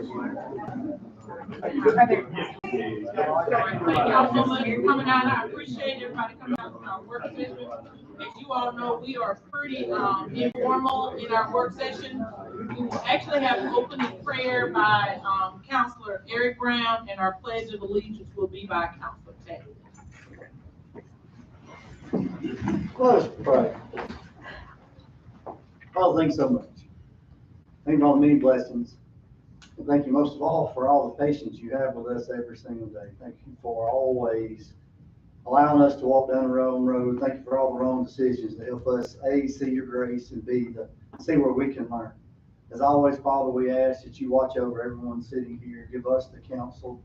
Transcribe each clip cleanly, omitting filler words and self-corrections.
Thank y'all so much for coming out. I appreciate everybody coming out to our work session. As you all know, we are pretty informal in our work session. We will actually have an opening prayer by Counselor Eric Brown, and our pledge of allegiance will be by Counselor Tate. Let us pray. Father, thanks so much. Thank you for all the many blessings. And thank you most of all for all the patience you have with us every single day. Thank you for always allowing us to walk down the wrong road. Thank you for all the wrong decisions to help us, A, see your grace, and B, to see where we can learn. As always, Father, we ask that you watch over everyone sitting here. Give us the counsel,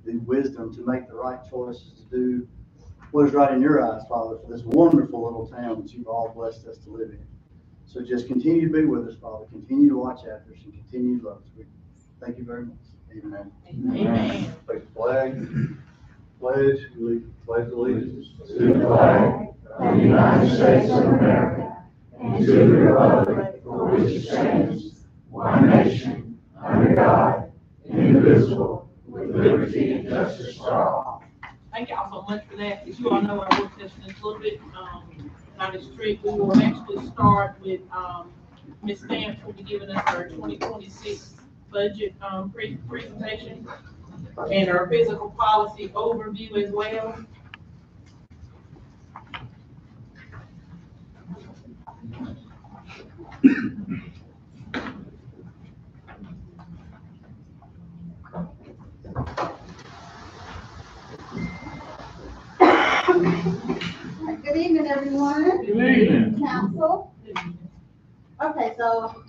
the wisdom to make the right choices, to do what is right in your eyes, Father, for this wonderful little town that you've all blessed us to live in. So just continue to be with us, Father. Continue to watch after us and continue to love us. We thank you very much. Amen. Amen. Take the flag. Pledge allegiance to the flag of the United States of America and to the republic for which it stands, one nation, under God, indivisible, with liberty and justice for all. Thank y'all so much for that. As you all know, our work session is a little bit not as strict. We will actually start with Ms. Stamps will be giving us her 2026 budget presentation and our physical policy overview as well. Good evening, everyone. Good evening. Council. Okay, so,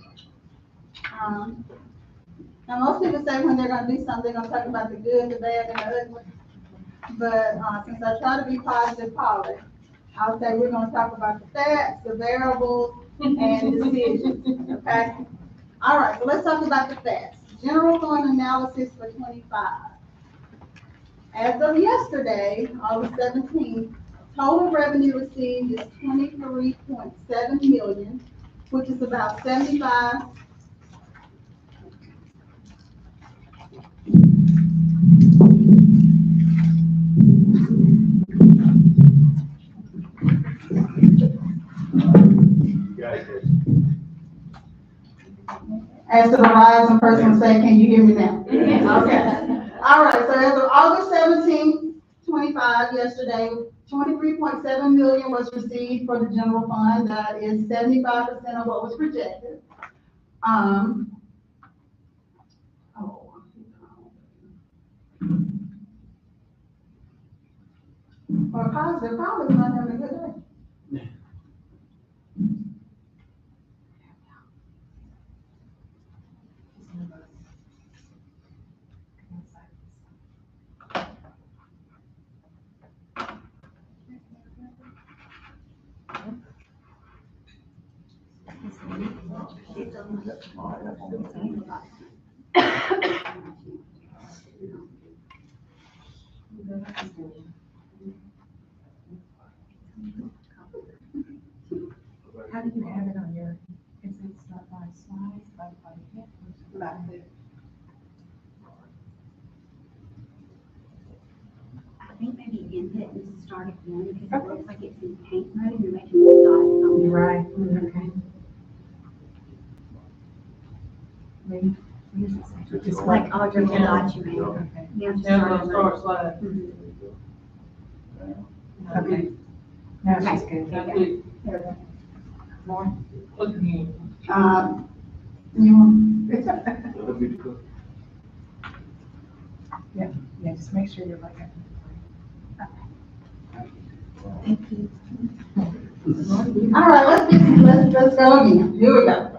now most people say when they're gonna do something, they're gonna talk about the good, the bad, and the ugly. But, since I try to be positive, I'll say we're gonna talk about the facts, the variables, and decisions, okay? All right, so let's talk about the facts. General fund analysis for 25. As of yesterday, August 17th, total revenue received is 23.7 million, which is about 75. As to the Verizon person say, can you hear me now? Okay. All right, so as of August 17th, 25, yesterday, 23.7 million was received for the general fund. That is 75% of what was projected. For positive, probably not having a good day. How do you have it on your, is it not by slides, by hit? I think maybe input needs to start again because it looks like it's in paint mode and you're making little dots on You're it. right, okay. Maybe, what does it say? Just like all your little dots you made. Okay. Yeah, just Now start we'll over. start slide. Mhm. Okay. Now she's good. That's it. More? Look again. Yeah, just make sure you're like. Thank you. All right, let's go again. Here we go.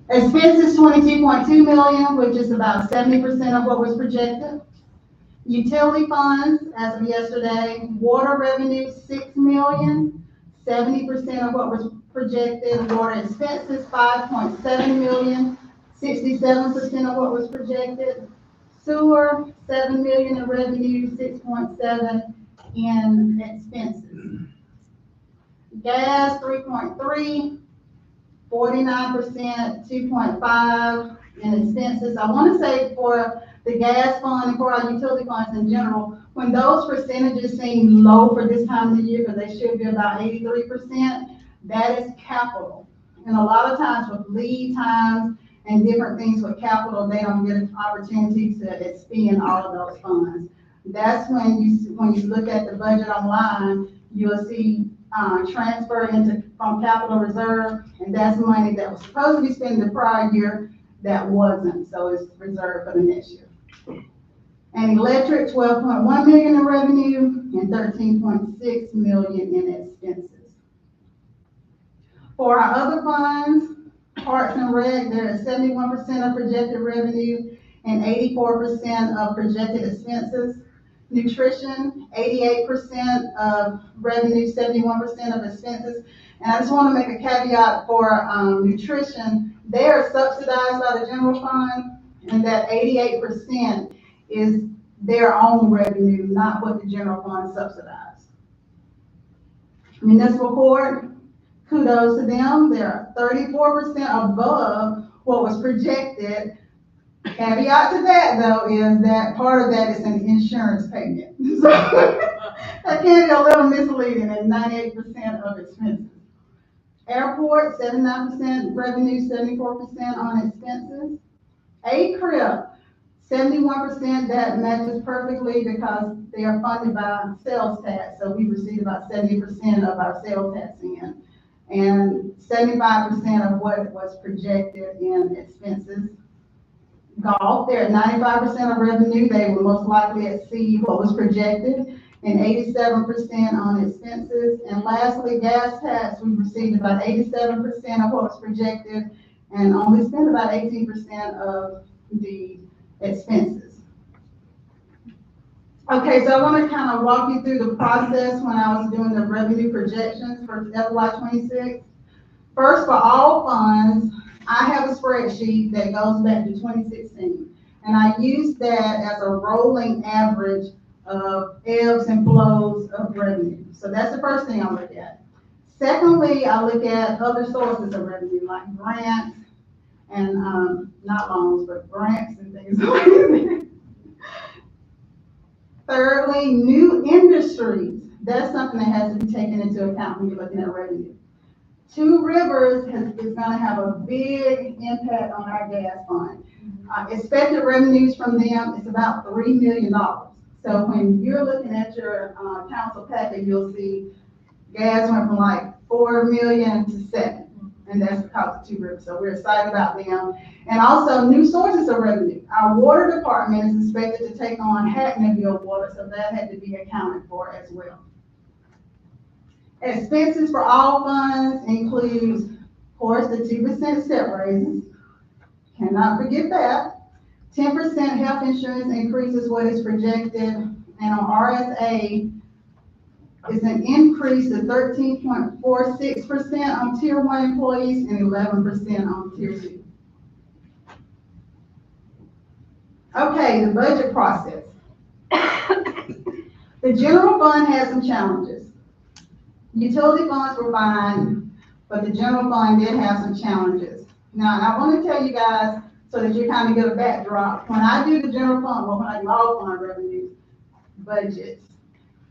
Expenses 22.2 million, which is about 70% of what was projected. Utility funds, as of yesterday, water revenue 6 million, 70% of what was projected. Water expenses 5.7 million, 67% of what was projected. Sewer 7 million in revenue, 6.7 in expenses. Gas 3.3, 49%, 2.5 in expenses. I want to say for the gas fund and for our utility funds in general, when those percentages seem low for this time of the year, because they should be about 83%, that is capital. And a lot of times with lead times and different things with capital, they don't get an opportunity to expend all of those funds. That's when you look at the budget online, you'll see transfer from capital reserve, and that's money that was supposed to be spent the prior year that wasn't, so it's reserved for the next year. And electric, 12.1 million in revenue and 13.6 million in expenses. For our other funds, Parks and Rec, there is 71% of projected revenue and 84% of projected expenses. Nutrition, 88% of revenue, 71% of expenses. And I just want to make a caveat for nutrition. They are subsidized by the general fund, and that 88% is their own revenue, not what the general fund subsidizes. Municipal court, kudos to them. They're 34% above what was projected. Caveat to that, though, is that part of that is an insurance payment. So that can be a little misleading at 98% of expenses. Airport, 79% revenue, 74% on expenses. ACRIP, 71%, that matches perfectly because they are funded by sales tax. So we receive about 70% of our sales tax in, and 75% of what was projected in expenses. Golf, they're at 95% of revenue. They will most likely exceed what was projected, and 87% on expenses. And lastly, gas tax, we received about 87% of what was projected and only spent about 18% of the expenses. Okay, so I want to kind of walk you through the process when I was doing the revenue projections for FY26. First, for all funds, I have a spreadsheet that goes back to 2016, and I use that as a rolling average of ebbs and flows of revenue. So that's the first thing I look at. Secondly, I look at other sources of revenue like grants and not loans, but grants and things like that. Thirdly, new industries. That's something that has to be taken into account when you're looking at revenue. Two Rivers is going to have a big impact on our gas fund. Expected revenues from them is about $3 million. So when you're looking at your council packet, you'll see gas went from like 4 million to 7, and that's because of Two Rivers. So we're excited about them. And also new sources of revenue. Our water department is expected to take on Hackneyville Water, so that had to be accounted for as well. Expenses for all funds includes, of course, the 2% step raises. Cannot forget that. 10% health insurance increase is what is projected, and on RSA is an increase of 13.46% on Tier 1 employees and 11% on Tier 2. Okay, the budget process. The general fund has some challenges. Utility funds were fine, but the general fund did have some challenges. Now, I want to tell you guys so that you kind of get a backdrop. When I do the general fund, well, when I do all fund revenue budgets,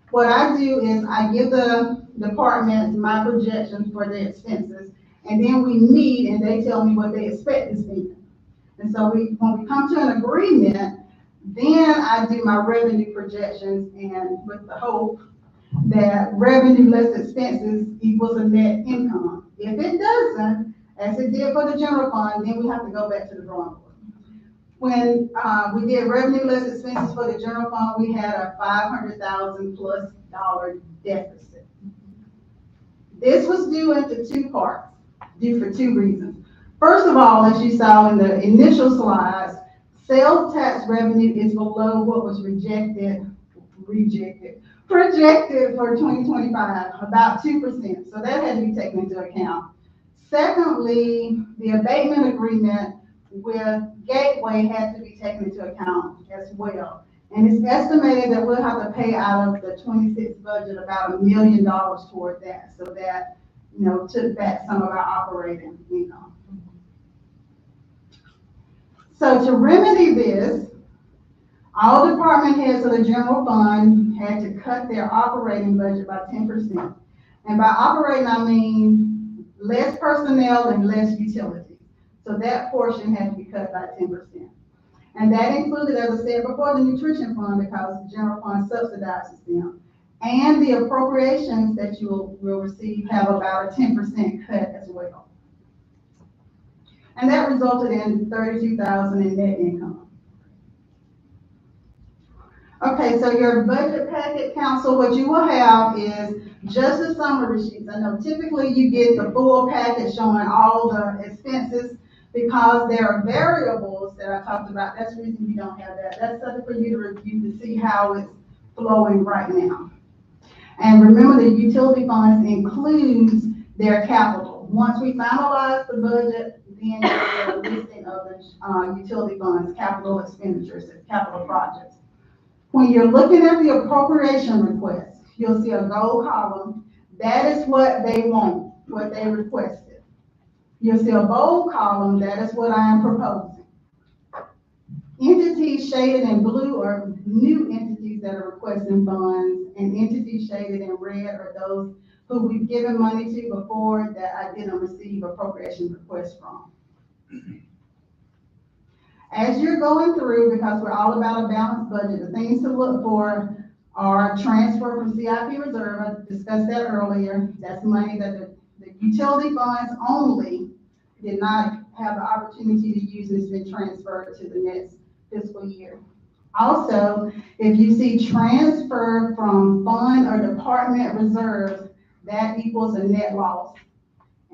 what I do is I give the departments my projections for their expenses, and then we meet and they tell me what they expect to spend. And so when we come to an agreement, then I do my revenue projections, and with the hope that revenue less expenses equals a net income. If it doesn't, as it did for the general fund, then we have to go back to the drawing board. When we did revenue less expenses for the general fund, we had a $500,000+ deficit. This was due into two parts, due for two reasons. First of all, as you saw in the initial slides, sales tax revenue is below what was projected for 2025, about 2%. So that had to be taken into account. Secondly, the abatement agreement with Gateway had to be taken into account as well. And it's estimated that we'll have to pay out of the 26 budget about $1 million toward that, so that took back some of our operating income. So to remedy this, all department heads of the general fund had to cut their operating budget by 10%. And by operating, I mean less personnel and less utilities. So that portion had to be cut by 10%. And that included, as I said before, the nutrition fund, because the general fund subsidizes them. And the appropriations that you will receive have about a 10% cut as well. And that resulted in $32,000 in net income. Okay, so your budget packet, council, what you will have is just the summary sheets. I know typically you get the full packet showing all the expenses because there are variables that I talked about. That's the reason you don't have that. That's something for you to review to see how it's flowing right now. And remember, the utility funds includes their capital. Once we finalize the budget, then you get a listing of the utility funds, capital expenditures, capital projects. When you're looking at the appropriation request, you'll see a gold column. That is what they want, what they requested. You'll see a bold column. That is what I am proposing. Entities shaded in blue are new entities that are requesting funds, and entities shaded in red are those who we've given money to before that I didn't receive appropriation requests from. As you're going through, because we're all about a balanced budget, the things to look for are transfer from CIP reserve. I discussed that earlier. That's money that the utility funds only did not have the opportunity to use, and it's been transferred to the next fiscal year. Also, if you see transfer from fund or department reserves, that equals a net loss.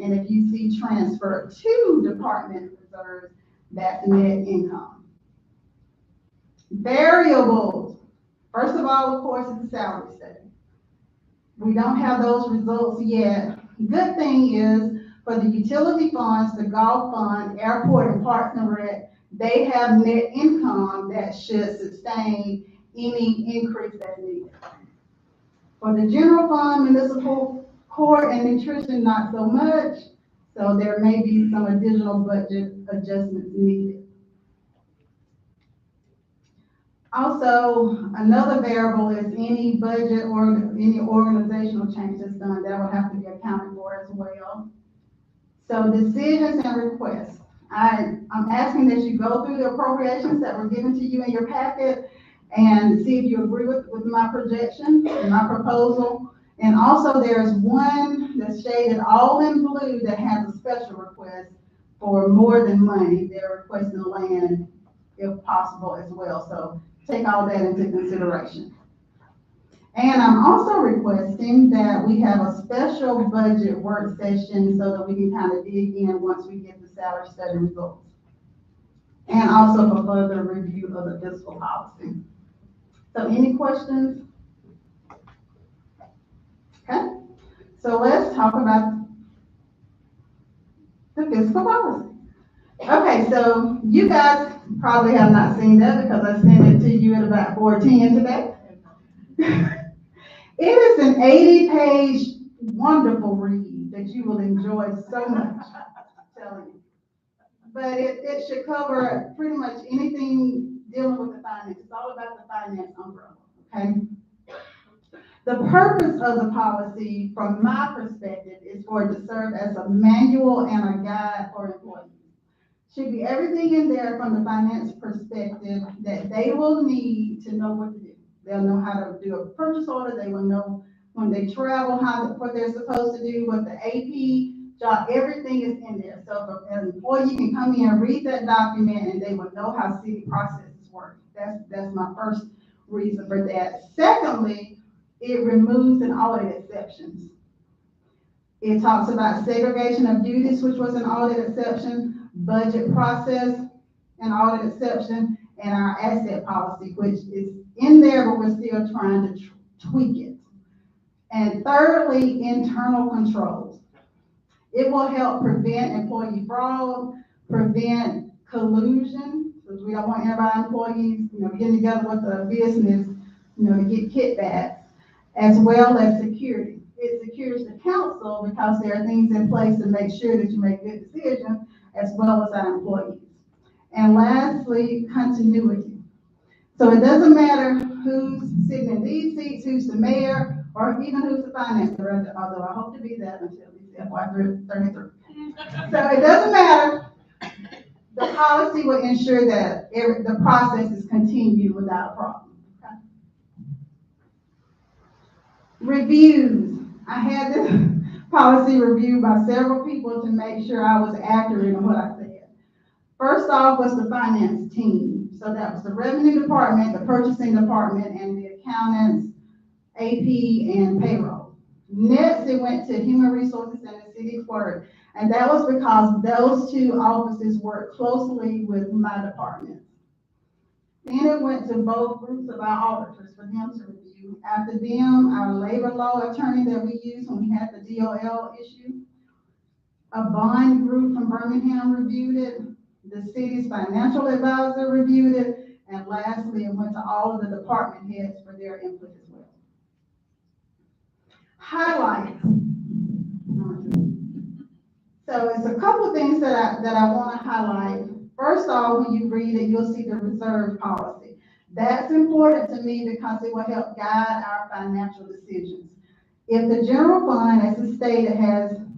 And if you see transfer to department reserves, that's net income. Variables. First of all, of course, is the salary study. We don't have those results yet. Good thing is, for the utility funds, the golf fund, airport, and parks and rec, they have net income that should sustain any increase that's needed. For the general fund, municipal court, and nutrition, not so much. So there may be some additional budget adjustments needed. Also, another variable is any budget or any organizational changes done that will have to be accounted for as well. So decisions and requests. I'm asking that you go through the appropriations that were given to you in your packet and see if you agree with my projection and my proposal. And also there's one that's shaded all in blue that has a special request for more than money. They're requesting land if possible as well. So take all that into consideration. And I'm also requesting that we have a special budget work session so that we can kind of dig in once we get the salary study results. And also for further review of the fiscal policy. So any questions? Okay, so let's talk about the fiscal policy. Okay, so you guys probably have not seen that because I sent it to you at about 4:10 today. It is an 80-page wonderful read that you will enjoy so much, I'm telling you. But it should cover pretty much anything dealing with the finance. It's all about the finance umbrella, okay? The purpose of the policy, from my perspective, is for it to serve as a manual and a guide for employees. Should be everything in there from the finance perspective that they will need to know what to do. They'll know how to do a purchase order. They will know when they travel what they're supposed to do, what the AP job, everything is in there. So if an employee can come in and read that document and they will know how city processes work. That's my first reason for that. Secondly, it removes an audit exceptions. It talks about segregation of duties, which was an audit exception, budget process, an audit exception, and our asset policy, which is in there, but we're still trying to tweak it. And thirdly, internal controls. It will help prevent employee fraud, prevent collusion, because we don't want everybody employees, getting together with the business, to get kickbacks, as well as security. it secures the council because there are things in place to make sure that you make good decisions as well as our employees. And lastly, continuity. So it doesn't matter who's sitting in these seats, who's the mayor, or even who's the finance director, although I hope to be that until at least FY 33. So it doesn't matter. The policy will ensure that the process is continued without a problem. Okay? Reviews. I had this policy reviewed by several people to make sure I was accurate in what I said. First off was the finance team. So that was the revenue department, the purchasing department, and the accountants, AP, and payroll. Next, it went to human resources and the city clerk. And that was because those two offices work closely with my department. Then it went to both groups of our auditors for them to review. After them, our labor law attorney that we used when we had the DOL issue. A bond group from Birmingham reviewed it. The city's financial advisor reviewed it. And lastly, it went to all of the department heads for their input as well. Highlights. So it's a couple of things that I want to highlight. First off, when you read it, you'll see the reserve policy. That's important to me because it will help guide our financial decisions. If the general fund, as it's stated,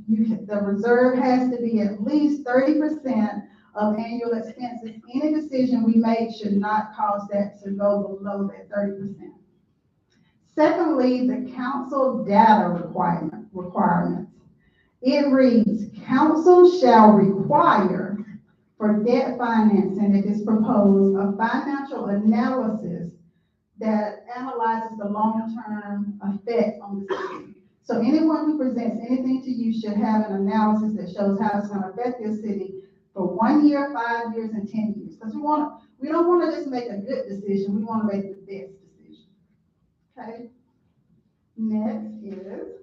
the reserve has to be at least 30% of annual expenses. Any decision we make should not cause that to go below that 30%. Secondly, the council data requirements. It reads, council shall require for debt financing, if it's proposed, a financial analysis that analyzes the long-term effect on the city. So anyone who presents anything to you should have an analysis that shows how it's going to affect your city for 1 year, 5 years, and 10 years. Because we don't want to just make a good decision. We want to make the best decision. Okay. Next is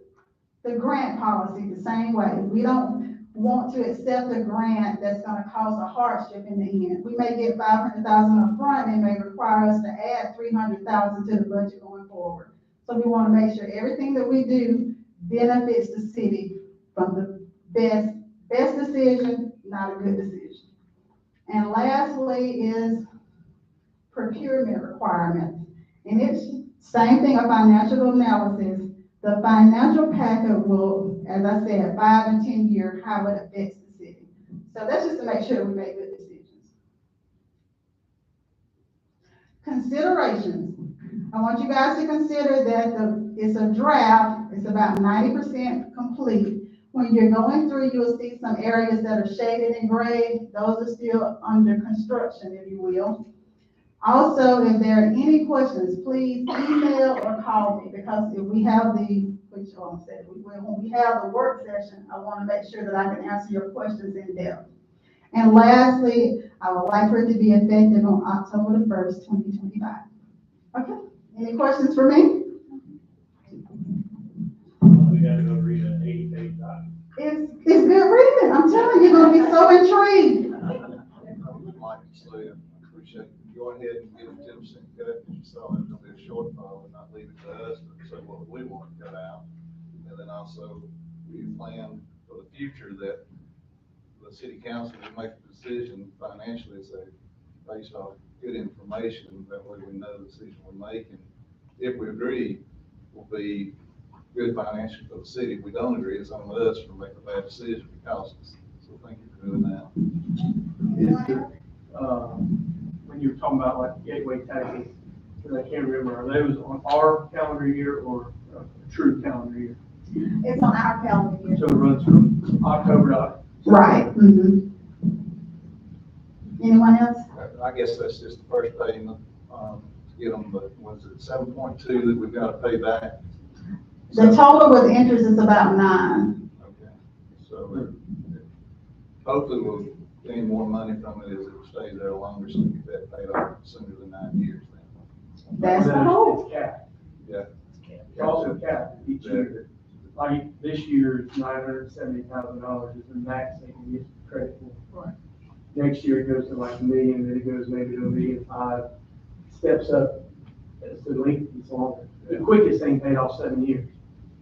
the grant policy, the same way. We don't want to accept a grant that's going to cause a hardship in the end. We may get $500,000 up front and it may require us to add $300,000 to the budget going forward. So we want to make sure everything that we do benefits the city from the best decision, not a good decision. And lastly is procurement requirements. And it's same thing, a financial analysis. The financial packet will, as I said, 5 and 10 years, how it affects the city. So that's just to make sure we make good decisions. Considerations. I want you guys to consider that it's a draft. It's about 90% complete. When you're going through, you'll see some areas that are shaded in gray. Those are still under construction, if you will. Also, if there are any questions, please email or call me, because if we have when we have the work session, I want to make sure that I can answer your questions in depth. And lastly, I would like for it to be effective on October the 1st, 2025. Okay, any questions for me? We gotta go read an 80-page document. It's good reading. I'm telling you, you're going to be so intrigued. I would like to say, I appreciate you go ahead and get a 10% cut, because you saw it, there'll be a shortfall, and not leave it to us, but say what we want to cut out. And then also, we plan for the future that the city council will make a decision financially, so based off good information, that way we know the decision we're making. If we agree, will be good financially for the city. If we don't agree, it's on us for making a bad decision because of us. So thank you for doing that. When you were talking about like gateway taxes, because I can't remember, are those on our calendar year or a true calendar year? It's on our calendar year. So it runs from October to. Right. Mm-hmm. Anyone else? I guess that's just the first payment, to get them, but was it 7.2 that we've got to pay back? The total with interest is about 9. Okay, so hopefully we'll gain more money from it as it stays there longer, so we get that paid off sooner than 9 years then. That's the hope. It's capped. Yeah. It's also capped each year. Like this year, $970,000 is the max they can get credit for. Right. Next year it goes to like $1 million, then it goes maybe to $1.5 million, steps up as the length gets longer. The quickest thing paid off 7 years.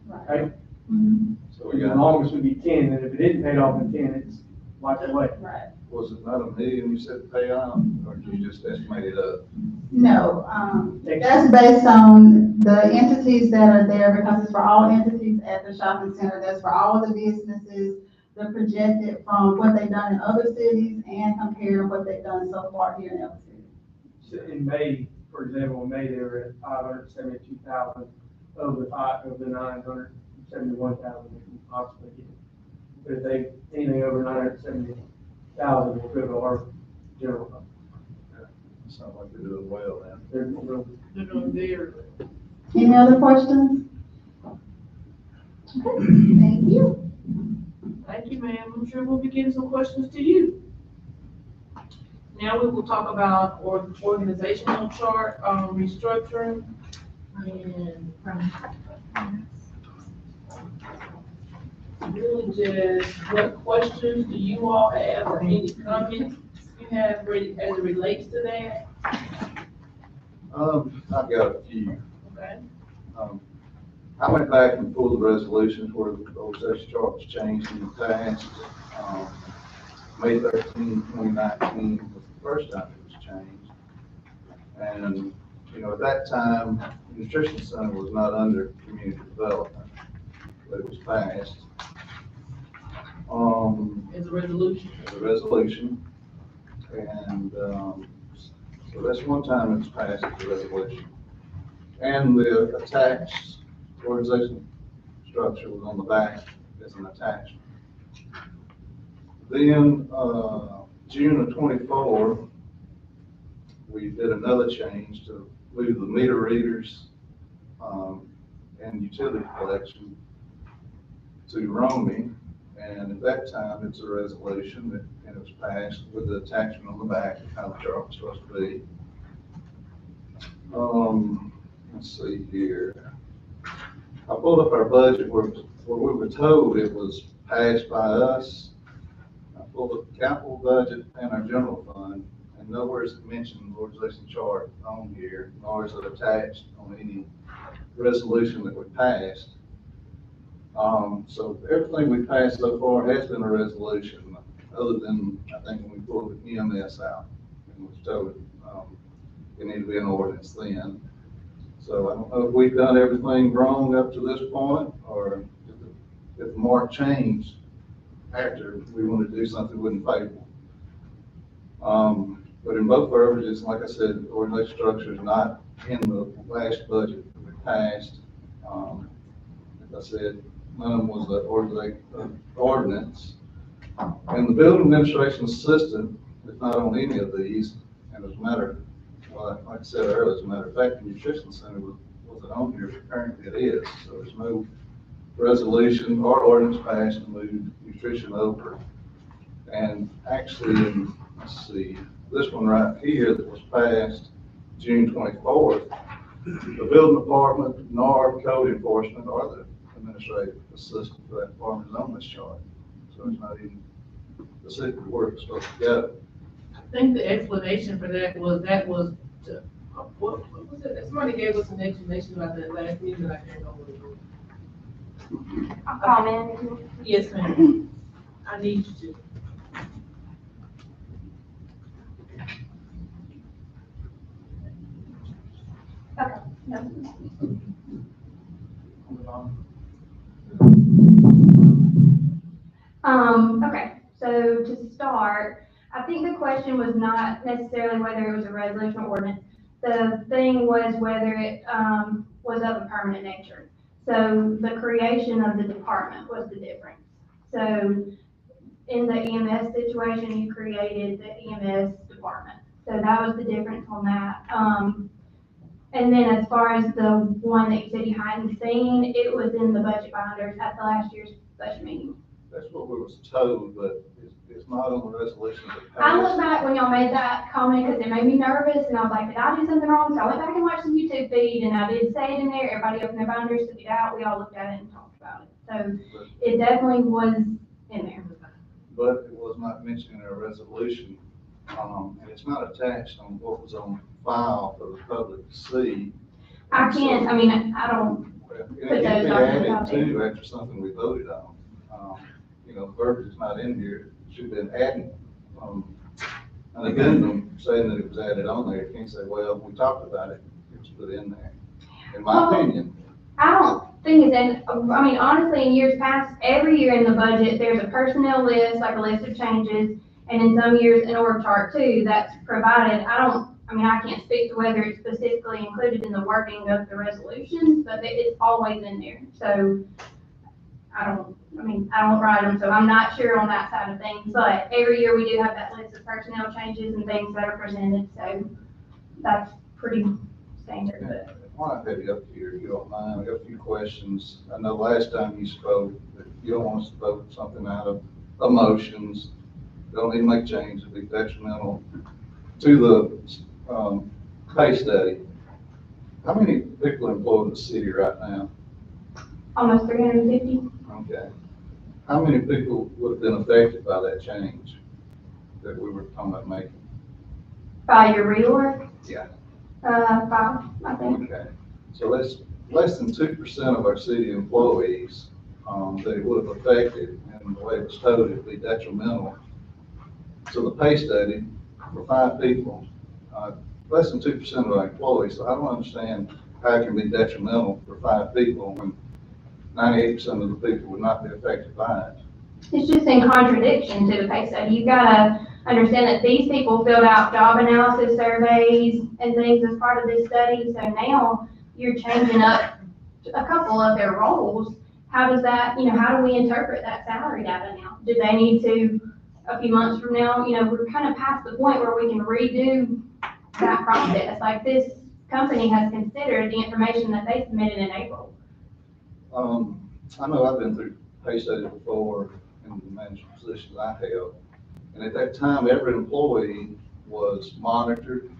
Right. So we The got, longest would be 10, and if it isn't paid off in 10, it's wiped away. Right. was it not a million you said pay out, or did you just estimate it up? No, that's based on the entities that are there, because it's for all entities at the shopping center, that's for all the businesses, the projected from what they've done in other cities and compare what they've done so far here in El City. So in May, for example, in May, they were at 572,000 of the 971,000 we can possibly get. But if they, anything over 970,000 will go to our general fund. Sounds like they're doing well then. They're real. They're doing very Any other questions? Okay, thank you. Thank you, ma'am. I'm sure we'll be getting some questions to you. Now we will talk about organizational chart, restructuring. And really just, what questions do you all have, or any comments you have ready as it relates to that? I've got a few. Okay. I went back and pulled the resolutions where the organization chart was changed in the past. May 13, 2019 was the first time it was changed. And, you know, at that time, the nutrition center was not under community development, but it was passed. As a resolution. As a resolution. And, so that's one time it's passed as a resolution. And the attached organization structure was on the back as an attachment. Then, June of 24, we did another change to move the meter readers, and utility collection to Romney. And at that time, it's a resolution and it was passed with the attachment on the back, how the chart was supposed to be. Let's see here. I pulled up our budget where we were told it was passed by us. I pulled up the capital budget and our general fund, and nowhere is it mentioned the organization chart on here, nor is it attached on any resolution that we passed. So everything we passed so far has been a resolution, other than, I think, when we pulled the EMS out, and was told, it needed to be an ordinance then. So I don't know if we've done everything wrong up to this point, or if the mark changed after we want to do something wasn't favorable. But in both versions, like I said, the organization structure is not in the last budget that we passed. Like I said, none of them was the ordinance. And the building administration assistant is not on any of these, and as a matter, well, like I said earlier, as a matter of fact, the nutrition center wasn't on here, but currently it is. So there's no resolution or ordinance passed to move nutrition over. And actually, let's see, this one right here that was passed June 24th, the building department, nor code enforcement, or the administrative assistant for that department is on this chart. So it's not even specific where it's supposed to go. I think the explanation for that was to, what was it? Somebody gave us an explanation about that last meeting, but I can't remember what it was. I'll comment. Yes, ma'am. I need you to. Okay, no. Okay, so to start, I think the question was not necessarily whether it was a resolution or ordinance. The thing was whether it, was of a permanent nature. So the creation of the department was the difference. So in the EMS situation, you created the EMS department. So that was the difference on that. And then as far as the one that you said you hadn't seen, it was in the budget binders at the last year's budget meeting. That's what we was told, but it's not on the resolution that I looked passed. back when y'all made that comment because it made me nervous and I was like, did I do something wrong? So I went back and watched the YouTube feed and I did say it in there. Everybody opened their binders, took it out. We all looked at it and talked about it. So it definitely was in there. But it was not mentioned in our resolution, and it's not attached on what was on file for the public to see. I can't, I mean, I don't, It Put can those be documents added out there. to after something we voted on. You know, the verbiage is not in here, it should have been added, an addendum saying that it was added on there. You can't say, well, we talked about it, it was put in there, in my Well, opinion. I don't think it's, I mean, honestly, in years past, every year in the budget, there's a personnel list, like a list of changes, and in some years, an org chart too, that's provided. I mean, I can't speak to whether it's specifically included in the working of the resolutions, but it's always in there. So, I don't write them, so I'm not sure on that side of things, but every year we do have that list of personnel changes and things that are presented, so that's pretty standard, but. Why not have you up here, if you don't mind, I got a few questions. I know last time you spoke, that you don't want us to vote something out of emotions. Don't need to make changes, it'd be detrimental to the, pay study. How many people employed in the city right now? Almost 350. Okay. How many people would have been affected by that change that we were talking about making? By your reorg? Yeah. 5, I think. Okay. So that's less than 2% of our city employees, that it would have affected, and the way it was told, it'd be detrimental to the pay study for 5 people. Less than 2% of our employees, so I don't understand how it can be detrimental for 5 people when 98% of the people would not be affected by it. It's just in contradiction to the pay study. You've gotta understand that these people filled out job analysis surveys and things as part of this study, so now you're changing up a couple of their roles. How does that, how do we interpret that salary data now? Do they need to, a few months from now, we're kind of past the point where we can redo that process. Like, this company has considered the information that they submitted in April. I know I've been through pay study before in the management positions I held. And at that time, every employee was monitored,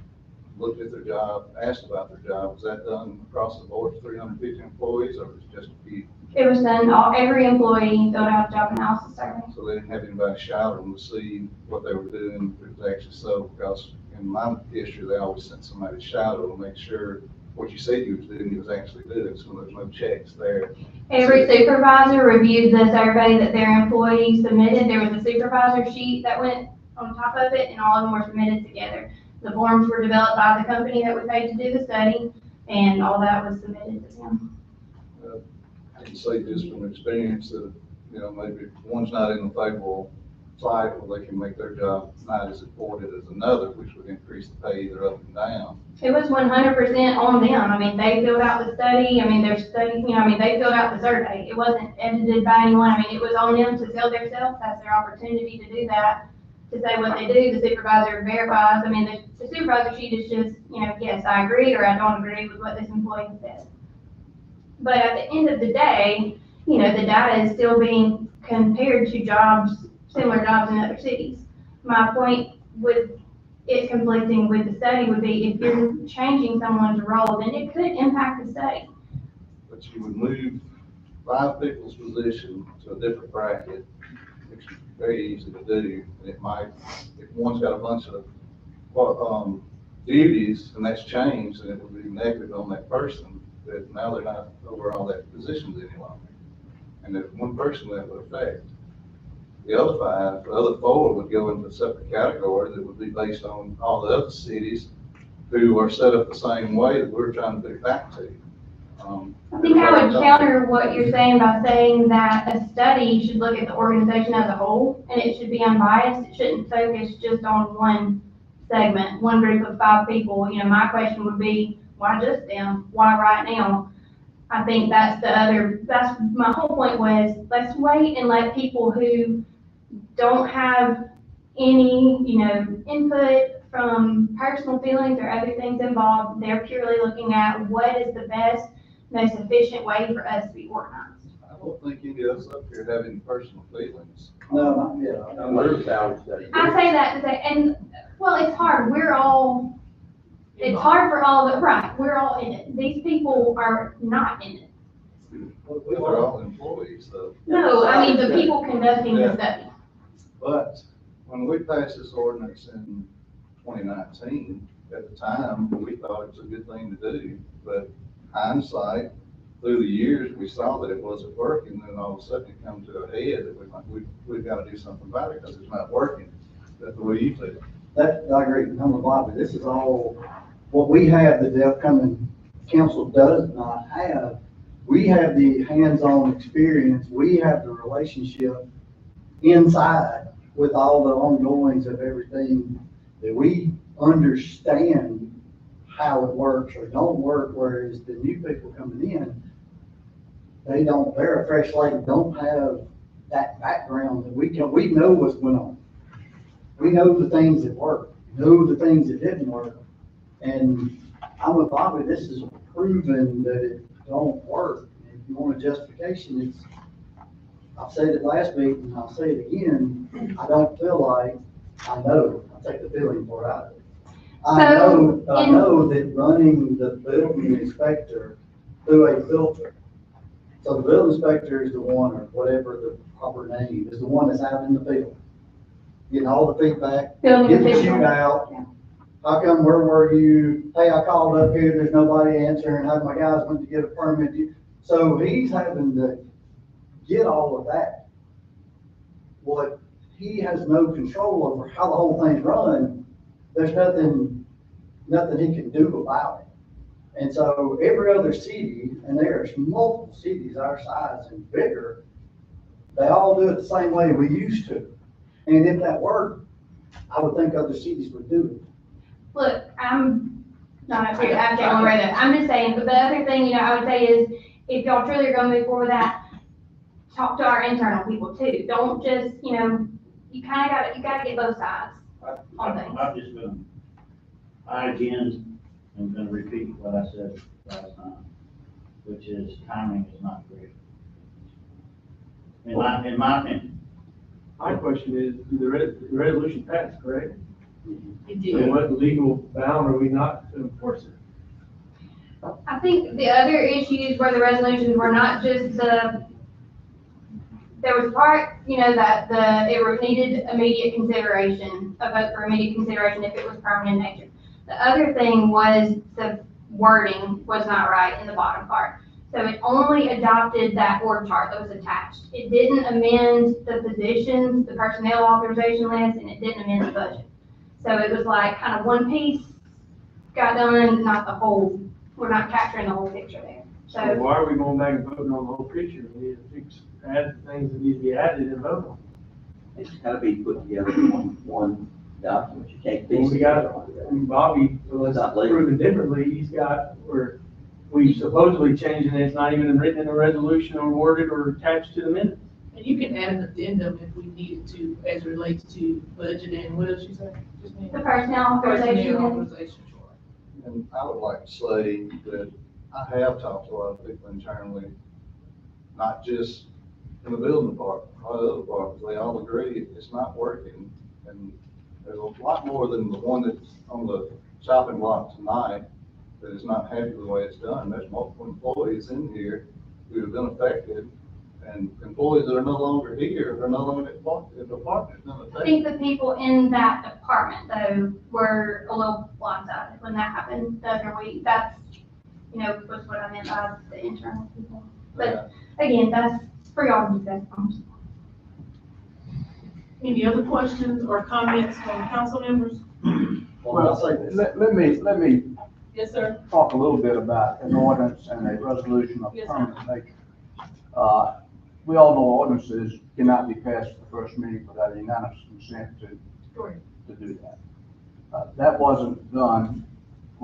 looked at their job, asked about their job. Was that done across the board for 350 employees, or was it just a few? It was done, every employee filled out a job analysis survey. So they didn't have anybody shout them to see what they were doing, if it was actually so, because in my history, they always sent somebody to shout them to make sure what you said you was doing, you was actually doing, so there's no checks there. Every supervisor reviewed the survey that their employees submitted. There was a supervisor sheet that went on top of it, and all of them were submitted together. The forms were developed by the company that we paid to do the study, and all that was submitted to them. I can say just from experience that, maybe if one's not in the favorable cycle, they can make their job not as important as another, which would increase the pay either up and down. It was 100% on them. I mean, they filled out the study. I mean, their study, they filled out the survey. It wasn't edited by anyone. I mean, it was on them to sell themselves. That's their opportunity to do that, to say what they do. The supervisor verifies. I mean, the supervisor sheet is just, yes, I agree, or I don't agree with what this employee said. But at the end of the day, the data is still being compared to similar jobs in other cities. My point with it conflicting with the study would be, if you're changing someone's role, then it could impact the study. But you would move 5 people's position to a different bracket, which is very easy to do. And it might, if one's got a bunch of, duties and that's changed, then it would be negative on that person, that now they're not over all that positions any longer. And if one person that would affect. The other 4 would go into a separate category that would be based on all the other cities who are set up the same way that we're trying to put it back to. I think I would counter what you're saying by saying that a study should look at the organization as a whole, and it should be unbiased. It shouldn't focus just on one segment, one group of 5 people. My question would be, why just them? Why right now? I think that's my whole point was, let's wait and let people who don't have any, input from personal feelings or other things involved. They're purely looking at what is the best, most efficient way for us to be organized. I don't think any of us up here have any personal feelings. No, not yet. I say that to say, and, well, it's hard. It's hard for all of right, we're all in it. These people are not in it. They're all employees though. No, I mean, the people conducting the study. But when we passed this ordinance in 2019, at the time, we thought it was a good thing to do, but hindsight, through the years, we saw that it wasn't working, and all of a sudden it come to a head that we've got to do something about it because it's not working. That's the way you say it. That, I agree, I'm with Bobby, this is all, what we have that the upcoming council does not have. We have the hands-on experience, we have the relationship inside with all the ongoings of everything, that we understand how it works or don't work, whereas the new people coming in, they're a fresh slate, don't have that background that we know what's going on. We know the things that work, know the things that didn't work. And I'm with Bobby, this is proven that it don't work. If you want a justification, it's, I've said it last week and I'll say it again, I don't feel like, I know, I'll take the feeling part out of it. I know that running the building inspector through a filter. So the building inspector is the one, or whatever the proper name, is the one that's out in the field. Getting all the feedback, Building getting the official. shootout. Yeah. How come, where were you? Hey, I called up here, there's nobody answering, how my guys went to get a permit. So he's having to get all of that. What he has no control over how the whole thing's run, there's nothing he can do about it. And so every other city, and there's multiple cities our size and bigger, they all do it the same way we used to. And if that worked, I would think other cities would do it. Look, I'm not a big advocate on that. I'm just saying, but the other thing, I would say is, if y'all truly are gonna move forward with that, talk to our internal people too. Don't just, you gotta get both sides on things. I'm just gonna, I again am gonna repeat what I said last time, which is timing is not great. In my opinion. My question is, the resolution passed, correct? It So did. what legal bound are we not to enforce it? I think the other issues where the resolutions were not just there was part, that it needed immediate consideration, a vote for immediate consideration if it was permanent in nature. The other thing was the wording was not right in the bottom part. So it only adopted that org chart that was attached. It didn't amend the positions, the personnel authorization list, and it didn't amend the budget. So it was like kind of one piece got done, not the whole, we're not capturing the whole picture there. So So, why are we going back and voting on the whole picture? We need to add the things that need to be added and vote on. It's gotta be put together in one document, you can't piece We it. got, Bobby, unless Not legal. proven differently, he's got, where we supposedly changed and it's not even written in a resolution or worded or attached to the minutes. And you can add an addendum if we needed to, as it relates to budget and what else you say? Just me. the personnel Personnel authorization, authorization chart. And I would like to say that I have talked to a lot of people internally, not just in the building department, a lot of other departments, they all agree it's not working. And there's a lot more than the one that's on the chopping block tonight that is not happy with the way it's done. There's multiple employees in here who have been affected, and employees that are no longer here, they're no longer in the department. I think the people in that department though were a little blindsided when that happened the other week. That's, was what I meant by the internal people. But again, that's for y'all to discuss. Any other questions or comments from council members? Well, I'll say this. Let me Yes, sir. talk a little bit about an ordinance and a resolution of Yes, sir. permanent nature. We all know ordinances cannot be passed at the first meeting without a unanimous consent Correct. to do that. That wasn't done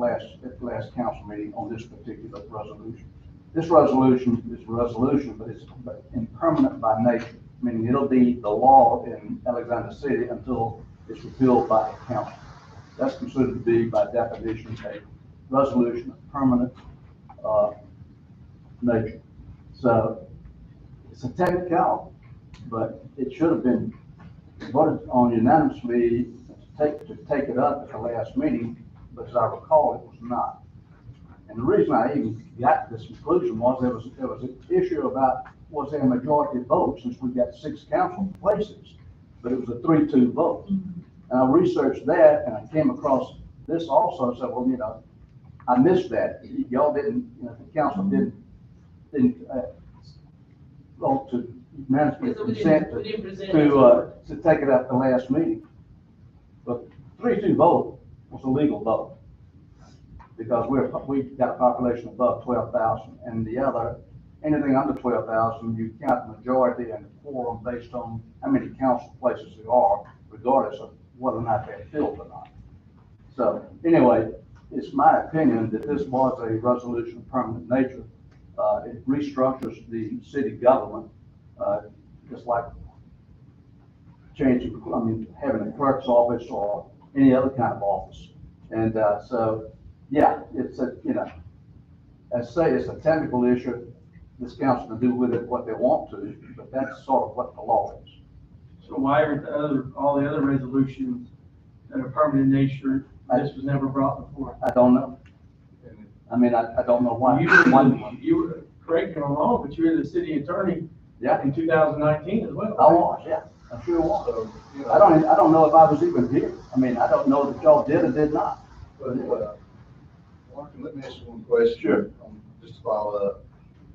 at the last council meeting on this particular resolution. This resolution is a resolution, but it's impermanent by nature, meaning it'll be the law in Alexander City until it's repealed by the council. That's considered to be, by definition, a resolution of permanent nature. So it's a technicality, but it should have been voted on unanimously to take it up at the last meeting, but as I recall, it was not. And the reason I even got to this conclusion was there was an issue about, was there a majority vote, since we've got 6 council places, but it was a 3-2 vote. And I researched that, and I came across this also, and said, well, I missed that. Y'all didn't, the council didn't didn't, vote to management So we consent didn't, we didn't present. to take it at the last meeting. But 3-2 vote was a legal vote. Because we got a population above 12,000, and the other, anything under 12,000, you count the majority and the quorum based on how many council places there are, regardless of whether or not they're filled or not. So anyway, it's my opinion that this was a resolution of permanent nature. It restructures the city government, just like changing, having a clerk's office or any other kind of office. And, so, yeah, it's a, as I say, it's a technical issue. This council can do with it what they want to, but that's sort of what the law is. So why aren't all the other resolutions that are permanent in nature, this was never brought before? I don't know. I don't know why. You were, correct me if I'm wrong, but you were the city attorney Yeah, in 2019 as well. I was, yeah, I sure was. So, I don't know if I was even here. I don't know that y'all did or did not. But, Martin, let me ask you one question. Sure. Just to follow up.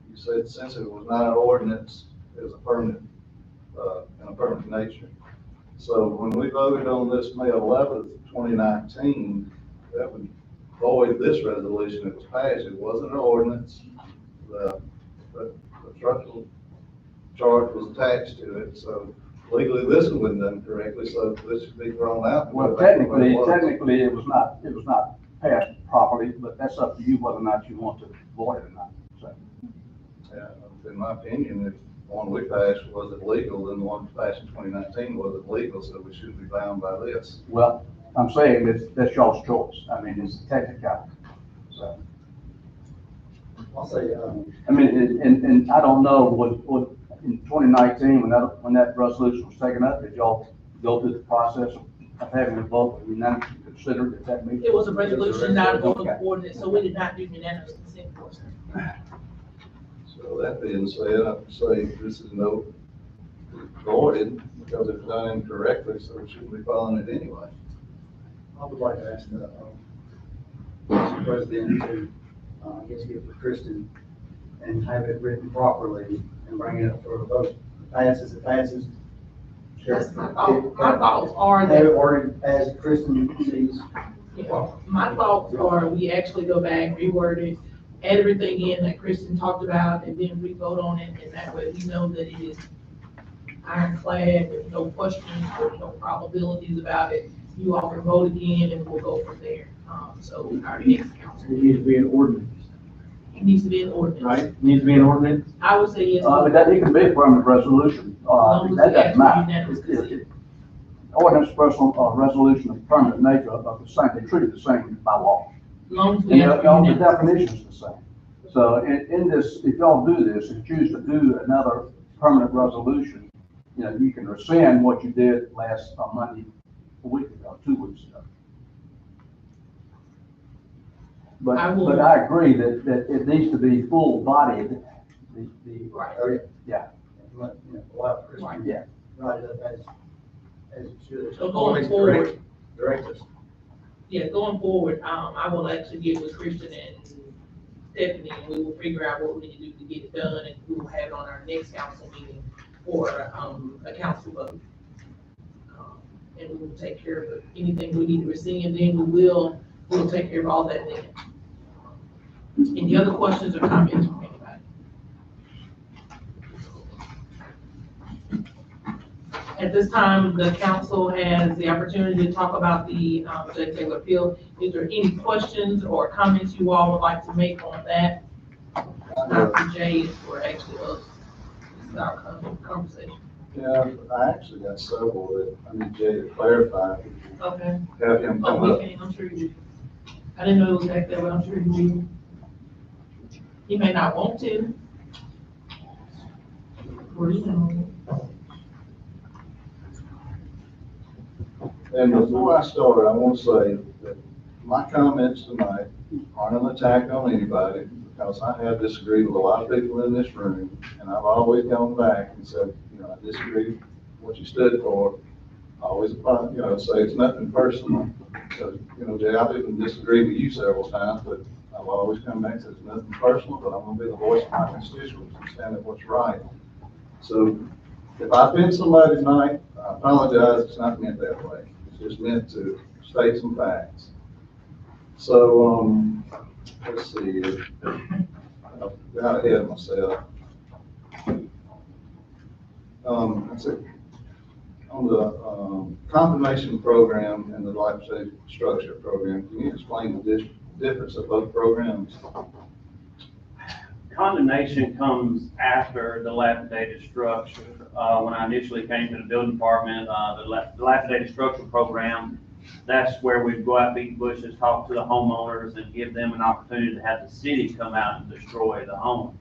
You said since it was not an ordinance, it was a permanent, in a permanent nature. So when we voted on this May 11th, 2019, that would void this resolution that was passed. It wasn't an ordinance. The structural charge was attached to it, so legally this one wasn't done correctly, so this should be thrown out. Well, technically, it was not passed properly, but that's up to you whether or not you want to void it or not. So, Yeah, in my opinion, if the one we passed was illegal, then the one passed in 2019 was illegal, so we shouldn't be bound by this. well, I'm saying that's y'all's choice. It's technical. So, I'll say, and I don't know what in 2019, when that resolution was taken up, did y'all go through the process of having a vote unanimously considered at that meeting? It was a resolution, not a vote of ordinance, so we did not do unanimous consent for it. So that being said, I would say this is no voided because it's done incorrectly, so we shouldn't be following it anyway. I would like to ask Mr. President to, I guess, get with Kristen and have it written properly and bring it up for a vote. It passes. That's my thought. My thoughts are Have it that, worded as Kristen sees. my thoughts are we actually go back, reword it, add everything in that Kristen talked about, and then re-vote on it, and that way we know that it is ironclad, there's no questions, there's no probabilities about it. You all can vote again, and we'll go from there. So our next council, It needs to be an ordinance, it needs to be an ordinance. right? It needs to be an ordinance. I would say yes. But that it can be a permanent resolution. long as That we doesn't actually matter. unanimous consent. Ordinance, personal, resolution of permanent nature are the same, they're treated the same by law. As long as we And actually the unanimous. definition's the same. So in this, if y'all do this and choose to do another permanent resolution, you can rescind what you did last Monday, a week ago, 2 weeks ago. But I agree that it needs to be full bodied, Right. yeah, Allow Kristen yeah. to write it up as it should. So going forward, Direct us. yeah, going forward, I will actually get with Christian and Stephanie, and we will figure out what we need to do to get it done, and we will have it on our next council meeting for, a council vote. And we will take care of anything we need to rescind, then we'll take care of all that then. Any other questions or comments from anybody? At this time, the council has the opportunity to talk about the, Jay Taylor appeal. Is there any questions or comments you all would like to make on that? Not for Jay, it's for actually us. This is our conversation. Yeah, I actually got several that I need Jay to clarify. Okay. Have him Oh, come we up. can, I'm sure you do. I didn't know it was back there, but I'm sure you will. He may not want to. Or you know. And before I start, I want to say that my comments tonight aren't an attack on anybody, because I have disagreed with a lot of people in this room, and I've always gone back and said, I disagree with what you stood for. I always, say it's nothing personal. So, Jay, I've even disagreed with you several times, but I've always come back and said, it's nothing personal, but I'm gonna be the voice of my constituents and stand up what's right. So if I offend somebody tonight, I apologize, it's not meant that way. It's just meant to state some facts. So, let's see, I got ahead of myself. That's it. On the confirmation program and the life safety structure program, can you explain the difference of both programs? Condemnation comes after the dilapidated structure. When I initially came to the building department, the dilapidated structure program, that's where we go out, beat bushes, talk to the homeowners, and give them an opportunity to have the city come out and destroy the home.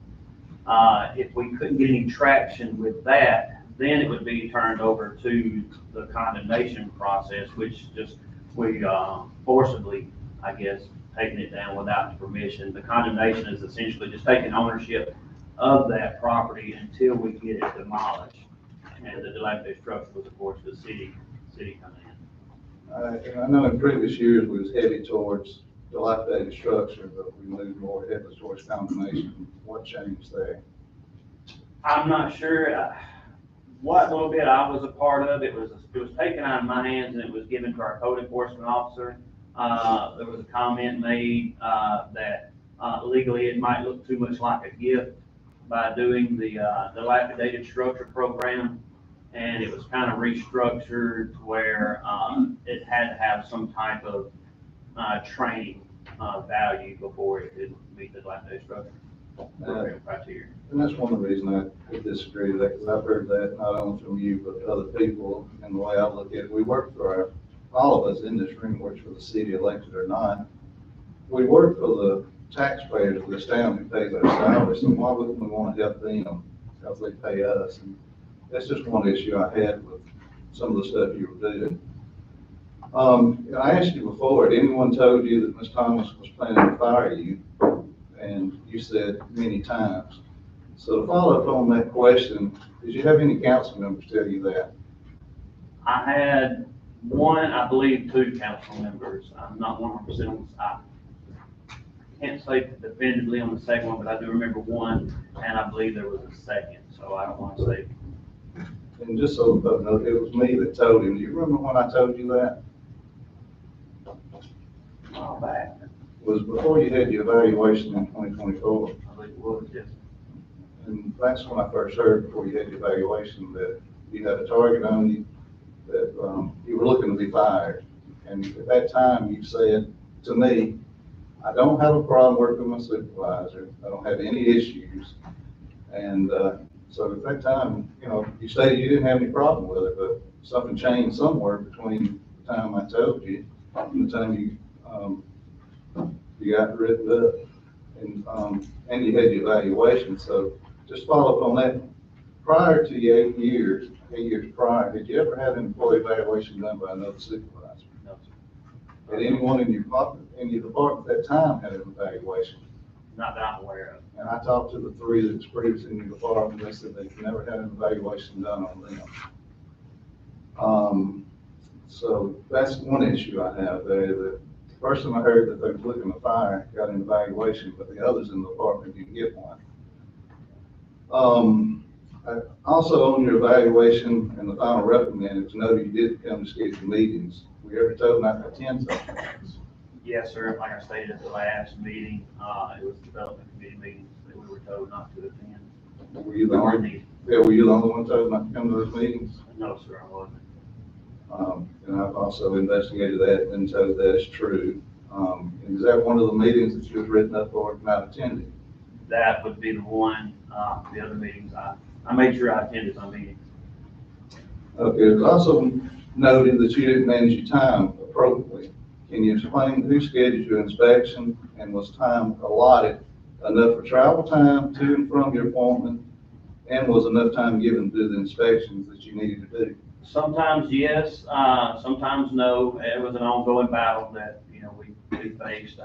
If we couldn't get any traction with that, then it would be turned over to the condemnation process, which just, we forcibly, I guess, taking it down without the permission. The condemnation is essentially just taking ownership of that property until we get it demolished. And the dilapidated structure was, of course, the city coming in. And I know in previous years we was heavy towards dilapidated structure, but we moved more heavily towards condemnation. What changed there? I'm not sure. What little bit I was a part of, it was taken out of my hands and it was given to our code enforcement officer. There was a comment made that legally it might look too much like a gift by doing the dilapidated structure program. And it was kind of restructured to where it had to have some type of training value before it could meet the dilapidated structure program criteria. And that's one of the reasons I disagree with that, because I've heard that not only from you, but other people. And the way I look at it, we work for all of us in this room works for the city, elected or not. We work for the taxpayers of this town who pays our salaries, so why wouldn't we want to help them because they pay us? And that's just one issue I had with some of the stuff you were doing. I asked you before, had anyone told you that Ms. Thomas was planning to fire you? And you said many times. So to follow up on that question, did you have any council members tell you that? I had one, I believe, two council members. I'm not 100%. I can't say definitively on the second one, but I do remember one, and I believe there was a second, so I don't want to say. And just so the folks know, it was me that told him. Do you remember when I told you that? Oh, back. Was before you had your evaluation in 2024. I believe it was, yes. And that's when I first heard, before you had your evaluation, that you had a target on you, that you were looking to be fired. And at that time, you said to me, I don't have a problem working with my supervisor. I don't have any issues. And so at that time, you stated you didn't have any problem with it, but something changed somewhere between the time I told you and the time you got written up, and you had your evaluation. So just follow up on that. Prior to your 8 years prior, did you ever have an employee evaluation done by another supervisor? No, sir. Had anyone in your department at that time had an evaluation? Not that I'm aware of. And I talked to the three that was previously in your department, they said they've never had an evaluation done on them. So that's one issue I have there, that the person I heard that they were looking to fire got an evaluation, but the others in the department didn't get one. Also on your evaluation and the final reprimand, it's noted you did come to scheduled meetings. Were you ever told not to attend such meetings? Yes, sir. Like I stated at the last meeting, it was development committee meetings that we were told not to attend. Were you the only one told not to come to those meetings? No, sir, I wasn't. And I've also investigated that and been told that is true. And is that one of the meetings that you was written up for not attending? That would be the one, the other meetings, I made sure I attended some meetings. Okay, it was also noted that you didn't manage your time appropriately. Can you explain who scheduled your inspection, and was time allotted enough for travel time to and from your appointment, and was enough time given to do the inspections that you needed to do? Sometimes yes, sometimes no. It was an ongoing battle that, we faced.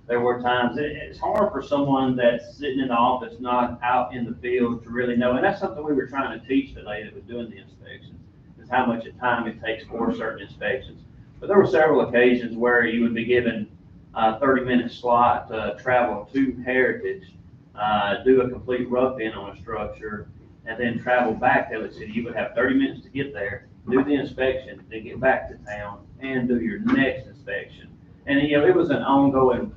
There were times, it's hard for someone that's sitting in the office, not out in the field, to really know. And that's something we were trying to teach the lady that was doing the inspections, is how much time it takes for certain inspections. But there were several occasions where you would be given 30-minute slot to travel to Heritage, do a complete rough-in on a structure, and then travel back to it. So you would have 30 minutes to get there, do the inspection, then get back to town and do your next inspection. And, you know, it was an ongoing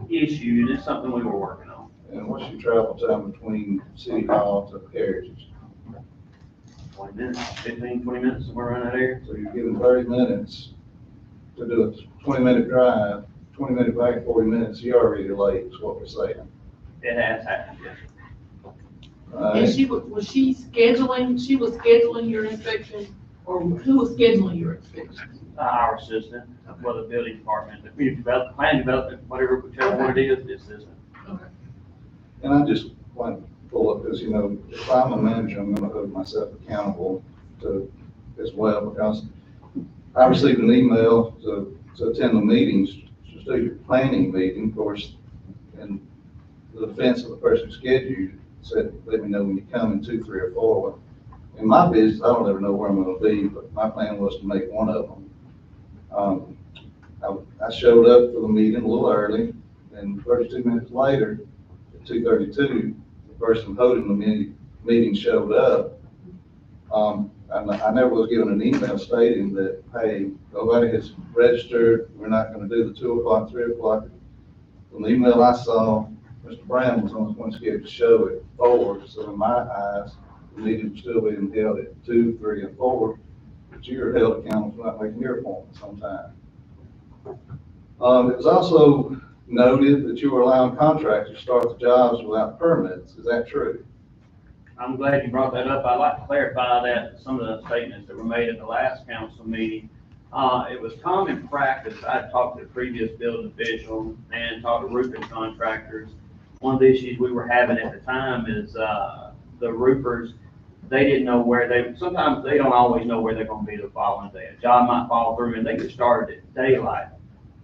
issue, and it's something we were working on. And what's your travel time between City Hall to Heritage? 20 minutes, 15, 20 minutes, somewhere around that area. So you're given 30 minutes to do a 20-minute drive, 20 minutes back, 40 minutes, you're already late, is what we're saying. It has happened, yes. And she was she scheduling your inspection, or who was scheduling your inspection? Our assistant, for the building department, the community development, plan development, whatever, whichever one it is, the assistant. And I just want to pull up, because, you know, if I'm a manager, I'm gonna hold myself accountable to as well, because I received an email to attend the meetings, strategic planning meeting, of course, and the defense of the person scheduled said, let me know when you come in 2, 3, or 4. In my business, I don't ever know where I'm gonna be, but my plan was to make one of them. I showed up for the meeting a little early, and 32 minutes later, at 2:32, the person holding the meeting showed up. I never was given an email stating that, hey, nobody has registered, we're not gonna do the 2 o'clock, 3 o'clock. From the email I saw, Mr. Brown was on the one schedule to show at 4, so in my eyes, the meeting was still being held at 2, 3, and 4, but you're held accountable for not making your appointments on time. It was also noted that you were allowing contractors to start the jobs without permits. Is that true? I'm glad you brought that up. I'd like to clarify that some of the statements that were made at the last council meeting. It was common practice. I talked to the previous building official and talked to roofing contractors. One of the issues we were having at the time is the roofers, they didn't know sometimes they don't always know where they're gonna be the following day. A job might fall through and they get started at daylight.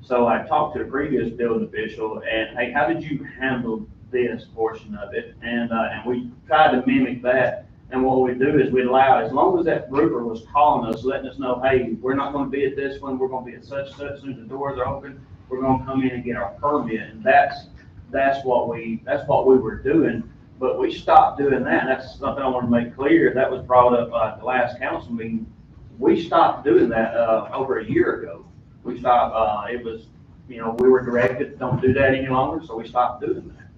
So I talked to the previous building official and, hey, how did you handle this portion of it? And we tried to mimic that. And what we do is we allow, as long as that roofer was calling us, letting us know, hey, we're not gonna be at this one, we're gonna be at such, as soon as the doors are open, we're gonna come in and get our permit. And that's what we were doing. But we stopped doing that. That's something I want to make clear. That was brought up at the last council meeting. We stopped doing that over a year ago. We stopped, it was, you know, we were directed, don't do that any longer, so we stopped doing that.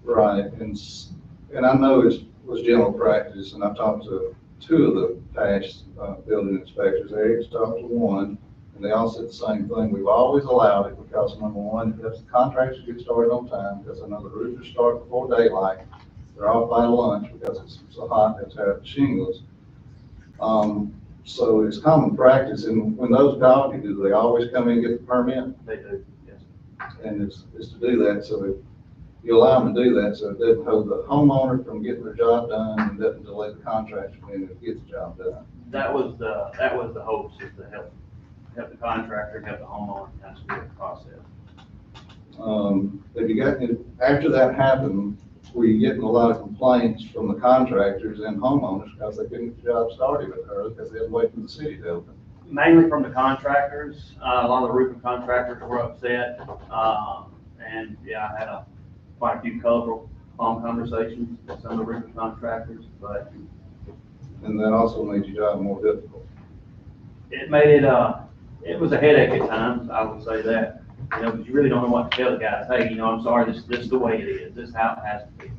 Right, and I know it was general practice, and I've talked to 2 of the past building inspectors. Eric's talked to 1, and they all said the same thing. We've always allowed it because, number 1, it helps the contractors get started on time, because I know the roofers start before daylight. They're off by lunch because it's so hot, they have to have the shingles. So it's common practice, and when those call you, do they always come in and get the permit? They do, yes. And it's to do that, so if you allow them to do that, so it doesn't hold the homeowner from getting their job done, and doesn't delay the contractor from being able to get the job done. That was the hopes, is to help the contractor, help the homeowner, that's the process. Have you got, after that happened, were you getting a lot of complaints from the contractors and homeowners because they couldn't get the job started with her because they had to wait for the city to open? Mainly from the contractors. A lot of the roofing contractors were upset. And yeah, I had quite a few colorful phone conversations with some of the roofing contractors, but. And that also made your job more difficult. It made it was a headache at times, I would say that. You know, because you really don't know what to tell the guys. Hey, you know, I'm sorry, this is the way it is. This is how it has to be.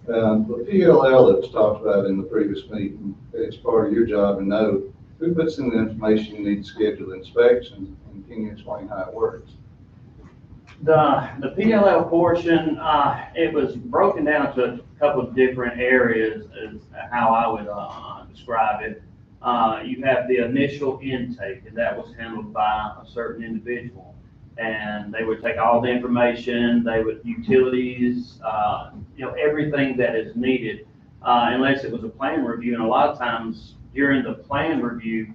The PLL that was talked about in the previous meeting, it's part of your job to know who puts in the information you need to schedule inspections, and can you explain how it works? The PLL portion, it was broken down to a couple of different areas is how I would describe it. You have the initial intake, and that was handled by a certain individual. And they would take all the information, utilities, you know, everything that is needed, unless it was a plan review. And a lot of times during the plan review,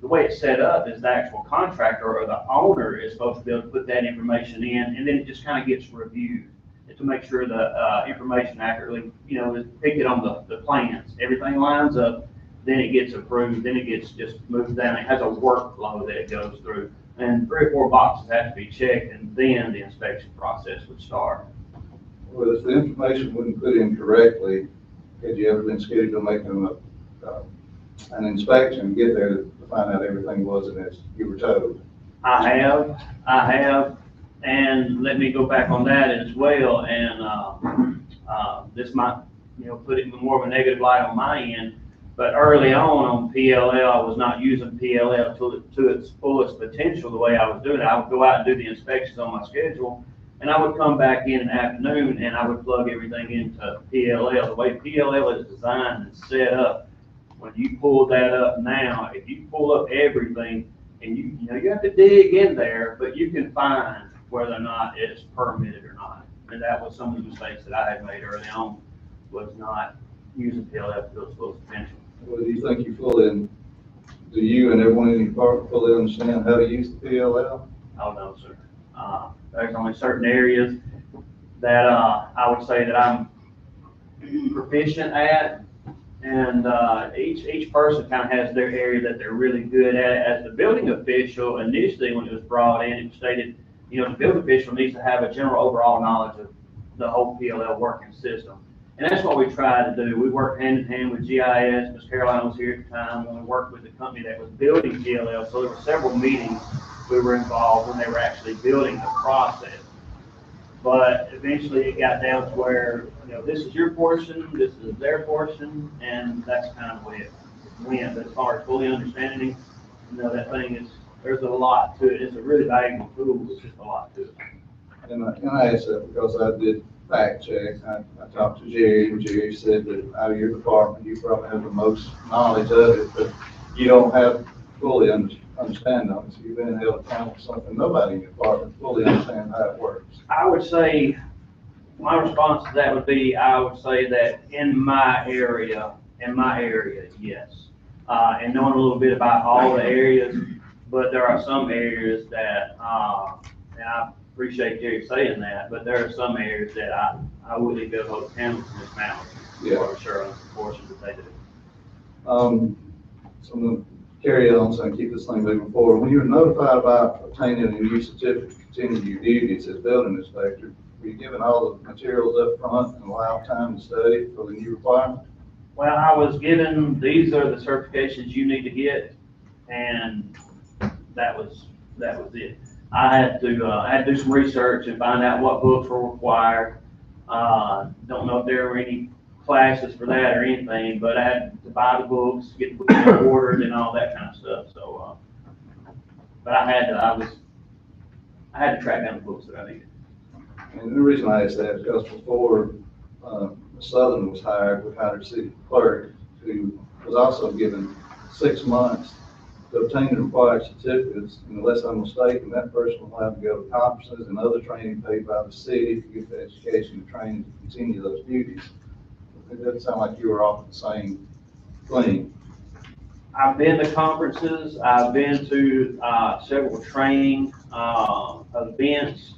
the way it's set up is the actual contractor or the owner is supposed to be able to put that information in, and then it just kind of gets reviewed to make sure the information accurately, you know, is depicted on the plans. Everything lines up, then it gets approved, then it gets just moved down. It has a workflow that it goes through. and 3 or 4 boxes have to be checked, and then the inspection process would start. Well, if the information wasn't put in correctly, had you ever been scheduled to make an inspection and get there to find out everything wasn't as you were told? I have, and let me go back on that as well, and, this might, put it in more of a negative light on my end, but early on PLL, I was not using PLL to its fullest potential the way I was doing it. I would go out and do the inspections on my schedule, and I would come back in the afternoon and I would plug everything into PLL. The way PLL is designed and set up, when you pull that up now, if you pull up everything, and you have to dig in there, but you can find whether or not it's permitted or not. And that was some of the mistakes that I had made early on, was not using PLL to its full potential. Well, do you think do you and everyone in your department fully understand how to use the PLL? Oh, no, sir. There's only certain areas that, I would say that I'm proficient at. And, each person kind of has their area that they're really good at. As the building official, initially when it was brought in, it stated, the building official needs to have a general overall knowledge of the whole PLL working system. And that's what we try to do. We work hand in hand with GIS. Ms. Caroline was here at the time when we worked with the company that was building PLL. So there were several meetings we were involved when they were actually building the process. But eventually it got down to where, this is your portion, this is their portion, and that's kind of the way it went. But as far as fully understanding, that thing is, there's a lot to it. It's a really valuable tool, but there's just a lot to it. And I asked that because I did fact check. I talked to Jerry, and Jerry said that out of your department, you probably have the most knowledge of it, but you don't have fully understand on it. So you've been held accountable for something nobody in your department fully understands how it works. I would say, my response to that would be, I would say that in my area, yes. And knowing a little bit about all the areas, but there are some areas that, and I appreciate Jerry saying that, but there are some areas that I wouldn't be able to handle from this mountain. Yeah. For sure, unfortunately, that they do. So I'm going to carry on so I can keep this thing moving forward. When you were notified about obtaining a new certificate to continue your duties as building inspector, were you given all the materials up front and allowed time to study for the new requirement? Well, I was given, these are the certifications you need to get, and that was it. I had to do some research and find out what books were required. Don't know if there were any classes for that or anything, but I had to buy the books, get the books ordered and all that kind of stuff, so, but I had to track down the books that I needed. And the reason I asked that is because before Southern was hired, we hired a city clerk who was also given 6 months to obtain the required certificates. And unless I'm mistaken, that person will have to go to conferences and other training paid by the city to get the education and training to continue those duties. It doesn't sound like you were off the same thing. I've been to conferences, I've been to several training events,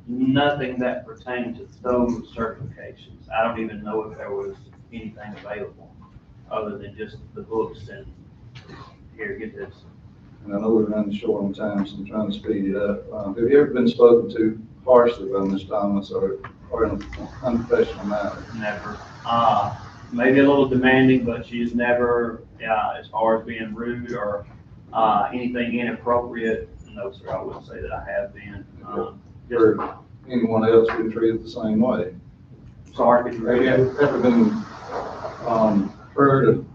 nothing that pertained to those certifications. I don't even know if there was anything available other than just the books and here, get this. And I know we're running short on time, so I'm trying to speed it up. Have you ever been spoken to harshly by Ms. Thomas or in an unprofessional manner? Never. Maybe a little demanding, but she's never, as far as being rude or anything inappropriate. No, sir, I wouldn't say that I have been. Or anyone else been treated the same way? Sorry, could you Have repeat that? you ever been heard of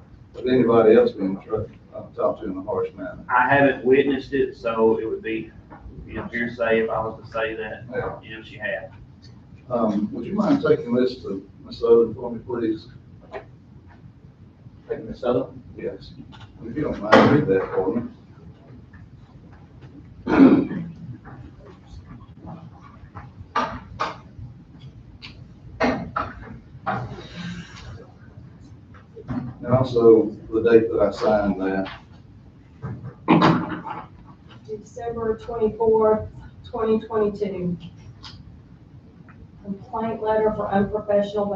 anybody else being talked to in a harsh manner? I haven't witnessed it, so it would be, hearsay if I was to say that, Yeah. she had. Would you mind taking this to Ms. Southern for me, please? Taking Ms. Southern? Yes. If you don't mind, read that for me. And also the date that I signed that. December 24th, 2022. Complaint letter for unprofessional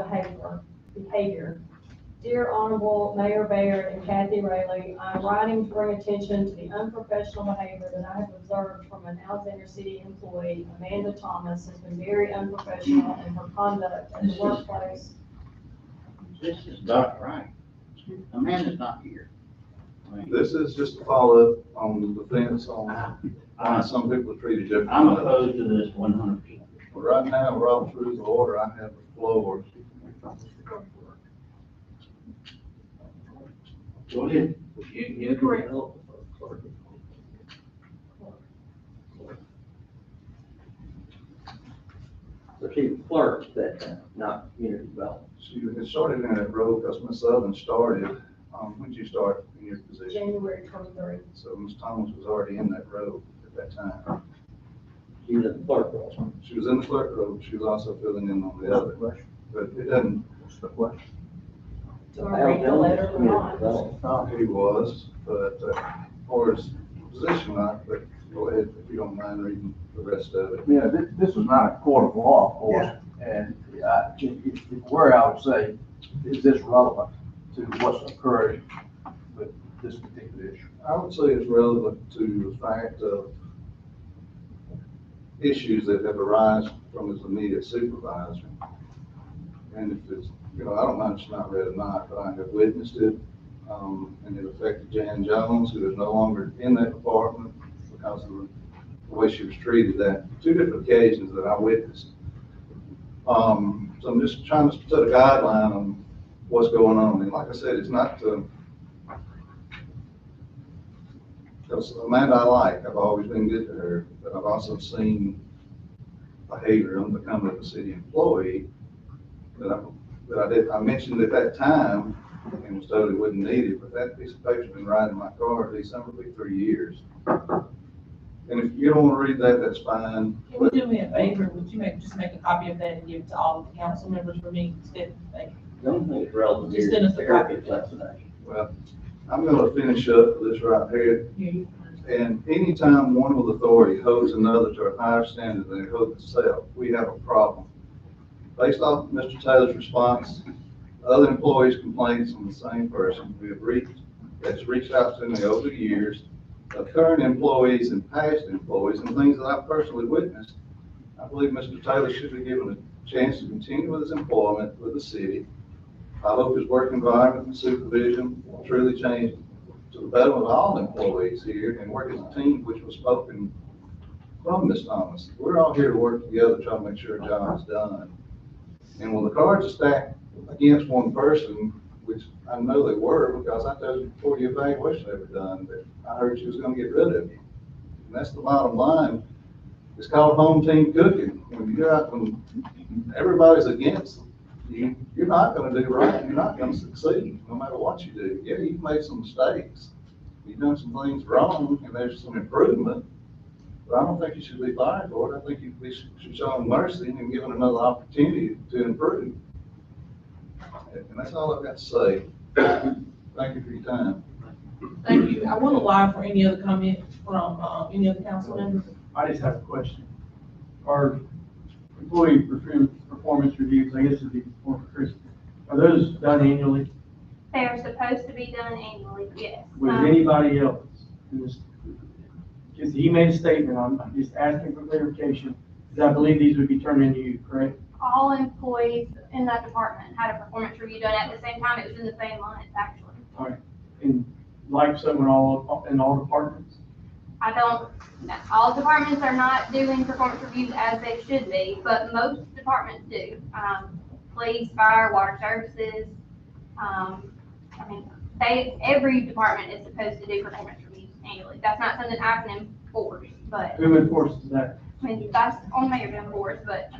behavior. Dear Honorable Mayor Baird and Kathy Rayleigh, I'm writing to bring attention to the unprofessional behavior that I have observed from an Alexander City employee. Amanda Thomas has been very unprofessional in her conduct at the workplace. This is not right. Amanda's not here. I mean, This is just a follow-up on the defense on why some people are treated differently. I'm opposed to this 100%. But right now, Robert's Rules of Order, I have the floor. Go ahead. You're correct. So she was clerk at that time, not community development. She had started in that role because Ms. Southern started, when did you start in your position? January 23. So Ms. Thomas was already in that role at that time. She was at the clerk role. She was in the clerk role, she was also filling in on the other. But it doesn't, What's the question? Do I read the letter or not? he was, but as far as position, but go ahead if you don't mind reading the rest of it. Yeah, this is not a court of law, of course, and where I would say, is this relevant to what's occurring with this particular issue? I would say it's relevant to the fact of issues that have arisen from his immediate supervisor. And if it's, I don't mind if it's not read or not, but I have witnessed it, and it affected Jan Jones, who is no longer in that department because of the way she was treated at 2 different occasions that I witnessed. So I'm just trying to set a guideline on what's going on. And like I said, it's not because Amanda I like, I've always been good to her, but I've also seen behavior unbecoming of a city employee that I mentioned at that time and was told it wasn't needed, but that piece of paper's been right in my car, December will be 3 years. And if you don't want to read that, that's fine. Can you do me a favor? Would you just make a copy of that and give it to all of the council members for me instead? Thank you. The only thing that's relevant here Just is send us a copy. Erica's explanation. Well, I'm gonna finish up with this right here. Here you go. And anytime one with authority holds another to a higher standard than it holds itself, we have a problem. Based off Mr. Taylor's response, other employees' complaints from the same person that's reached out to me over the years, of current employees and past employees and things that I've personally witnessed. I believe Mr. Taylor should be given a chance to continue with his employment with the city. I hope his work environment and supervision will truly change to the betterment of all employees here and work as a team, which was spoken from Ms. Thomas. We're all here to work together, trying to make sure a job is done. And when the cards are stacked against one person, which I know they were, because I told you before the evaluation ever done, that I heard she was gonna get rid of you. And that's the bottom line. It's called home team cooking. When you're out, when everybody's against you, you're not gonna do right. You're not gonna succeed, no matter what you do. Yeah, you've made some mistakes. You've done some things wrong, and there's some improvement. But I don't think you should be fired for it. I think you should show them mercy and given another opportunity to improve. And that's all I've got to say. Thank you for your time. Thank you. I want to allow for any other comment from, any other council members. I just have a question. Our employee performance reviews, I guess it'd be for Chris, are those done annually? They are supposed to be done annually, yes. With anybody else? Because he made a statement, I'm just asking for clarification, because I believe these would be turned into you, correct? All employees in that department had a performance review done at the same time. It was in the same month, actually. All right. And like so in all departments? I don't, all departments are not doing performance reviews as they should be, but most departments do. Police, fire, water services, every department is supposed to do performance reviews annually. That's not something I can enforce, but, Who enforces that? that's on Mayor to enforce, but,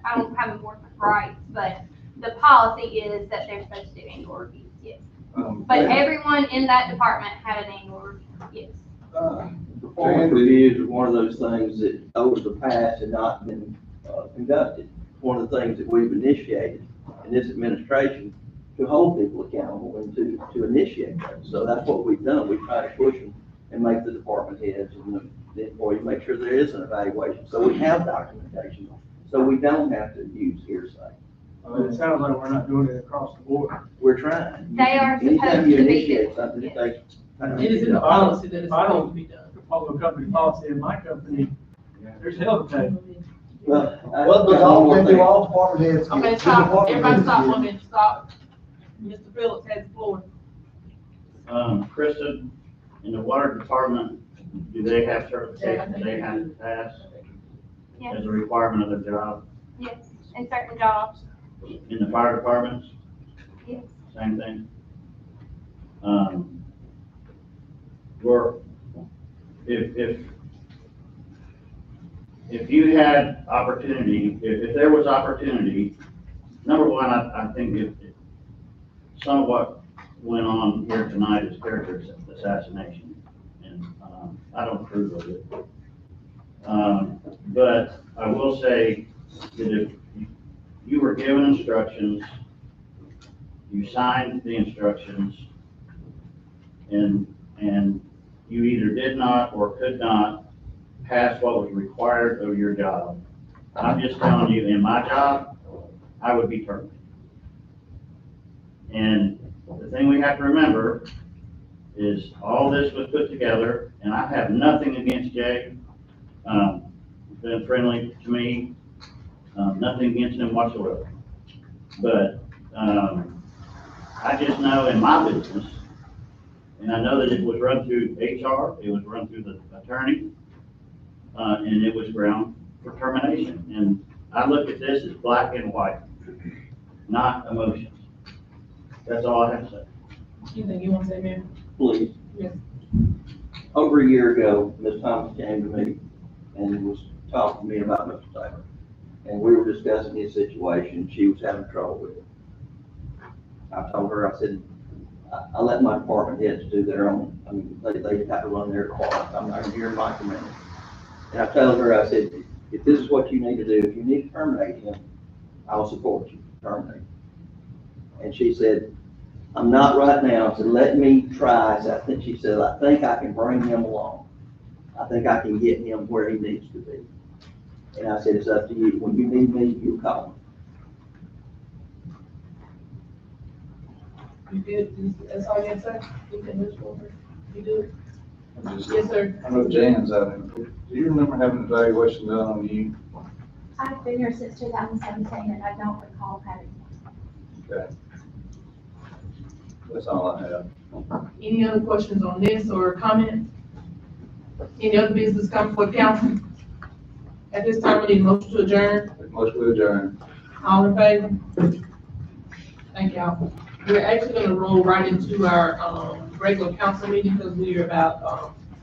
I don't have enforcement rights, but the policy is that they're supposed to do annual reviews, yes. But everyone in that department had an annual review, yes. Performance reviews are one of those things that over the past had not been conducted. One of the things that we've initiated in this administration to hold people accountable and to initiate that. So that's what we've done. We try to push them and make the department heads and the employees make sure there is an evaluation. So we have documentation. So we don't have to use hearsay. It sounds like we're not doing it across the board. We're trying. They are Anytime supposed you to be initiate doing- something, it yes. takes time. It is in the policy that it's supposed to be done. Follow company policy in my company, there's hell to pay. Well, Well, but all, then do all department heads get. Okay, two stop, department everybody heads stop, get- 1 minute, stop. Mr. Phillips has the floor. Kristen, in the water department, do they have certifications they have to pass Yes, as a requirement of their job? yes, in certain jobs, In the fire departments, yes. same thing? We're, if you had opportunity, if there was opportunity, number one, I think some of what went on here tonight is character assassination, and, I don't approve of it. But I will say that if you were given instructions, you signed the instructions, and you either did not or could not pass what was required of your job. I'm just telling you, in my job, I would be terminated. And the thing we have to remember is all this was put together, and I have nothing against Jay. He's been friendly to me, nothing against him whatsoever. But, I just know in my business, and I know that it was run through HR, it was run through the attorney, and it was ground for termination. And I look at this as black and white, not emotions. That's all I have to say. Anything you want to say, Mayor? Please. Yes. Over a year ago, Ms. Thomas came to me and was talking to me about Mr. Taylor. And we were discussing his situation. She was having trouble with it. I told her, I said, I let my department heads do their own, I mean, they have to run their department. I'm not here micromanaging. And I told her, I said, if this is what you need to do, if you need to terminate him, I'll support you, terminate. And she said, I'm not right now, so let me try. So I think she said, I think I can bring him along. I think I can get him where he needs to be. And I said, it's up to you. When you need me, you call me. You good? That's all you have to say? You can move forward. You do? Yes, sir. I know Jan's out there. Do you remember having an evaluation done on you? I've been here since 2017 and I don't recall having one. Okay. That's all I have. Any other questions on this or comments? Any other business come for council? At this time, we need a motion to adjourn. Motion to adjourn. All in favor? Thank y'all. We're actually gonna roll right into our, regular council meeting because we are about,